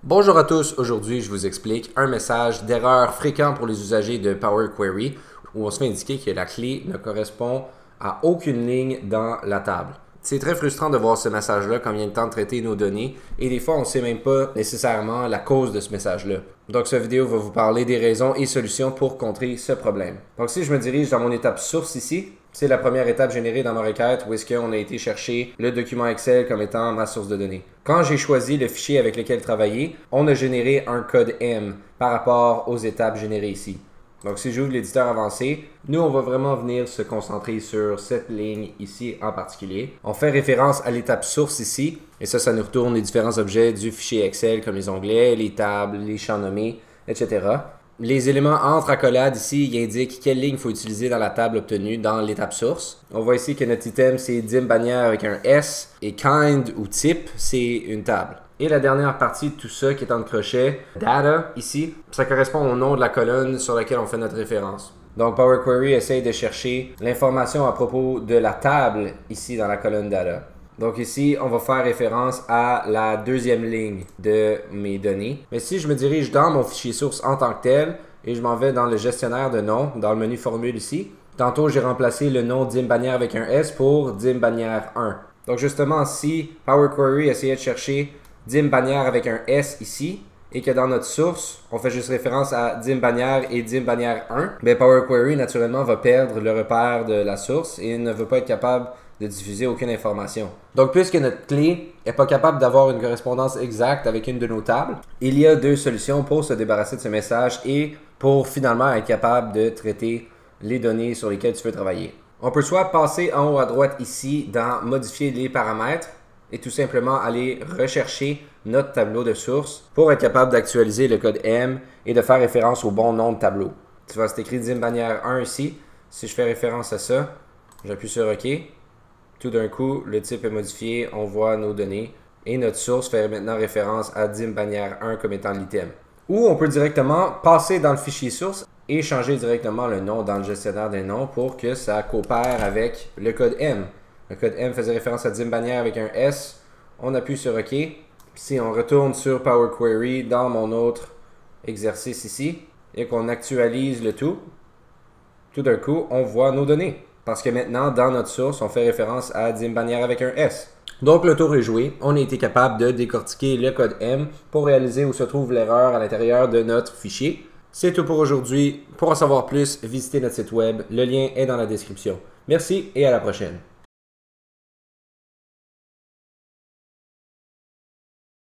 Bonjour à tous, aujourd'hui je vous explique un message d'erreur fréquent pour les usagers de Power Query où on se fait indiquer que la clé ne correspond à aucune ligne dans la table. C'est très frustrant de voir ce message-là quand il vient le temps de traiter nos données et des fois on ne sait même pas nécessairement la cause de ce message-là. Donc cette vidéo va vous parler des raisons et solutions pour contrer ce problème. Donc si je me dirige dans mon étape source ici, c'est la première étape générée dans ma requête où est-ce qu'on a été chercher le document Excel comme étant ma source de données. Quand j'ai choisi le fichier avec lequel travailler, on a généré un code M par rapport aux étapes générées ici. Donc si j'ouvre l'éditeur avancé, nous on va vraiment venir se concentrer sur cette ligne ici en particulier. On fait référence à l'étape source ici, et ça nous retourne les différents objets du fichier Excel comme les onglets, les tables, les champs nommés, etc. Les éléments entre accolades ici, ils indiquent quelle ligne il faut utiliser dans la table obtenue dans l'étape source. On voit ici que notre item c'est dim bannière avec un S et kind ou type c'est une table. Et la dernière partie de tout ça qui est en crochet, data ici, ça correspond au nom de la colonne sur laquelle on fait notre référence. Donc Power Query essaye de chercher l'information à propos de la table ici dans la colonne data. Donc ici, on va faire référence à la deuxième ligne de mes données. Mais si je me dirige dans mon fichier source en tant que tel, et je m'en vais dans le gestionnaire de nom, dans le menu formule ici, tantôt j'ai remplacé le nom dim bannière avec un S pour dim bannière 1. Donc justement, si Power Query essayait de chercher dim bannière avec un S ici, et que dans notre source, on fait juste référence à dim bannière et dim bannière 1, bien Power Query naturellement va perdre le repère de la source et ne veut pas être capable de diffuser aucune information. Donc puisque notre clé n'est pas capable d'avoir une correspondance exacte avec une de nos tables, il y a deux solutions pour se débarrasser de ce message et pour finalement être capable de traiter les données sur lesquelles tu veux travailler. On peut soit passer en haut à droite ici dans modifier les paramètres et tout simplement aller rechercher notre tableau de source pour être capable d'actualiser le code M et de faire référence au bon nom de tableau. Tu vois, c'est écrit dim bannière 1 ici. Si je fais référence à ça, j'appuie sur OK. Tout d'un coup, le type est modifié, on voit nos données et notre source fait maintenant référence à dim bannière 1 comme étant l'item. Ou on peut directement passer dans le fichier source et changer directement le nom dans le gestionnaire des noms pour que ça coopère avec le code M. Le code M faisait référence à dim bannière avec un S. On appuie sur OK. Si on retourne sur Power Query dans mon autre exercice ici et qu'on actualise le tout d'un coup, on voit nos données. Parce que maintenant, dans notre source, on fait référence à dim bannière avec un S. Donc, le tour est joué. On a été capable de décortiquer le code M pour réaliser où se trouve l'erreur à l'intérieur de notre fichier. C'est tout pour aujourd'hui. Pour en savoir plus, visitez notre site web. Le lien est dans la description. Merci et à la prochaine.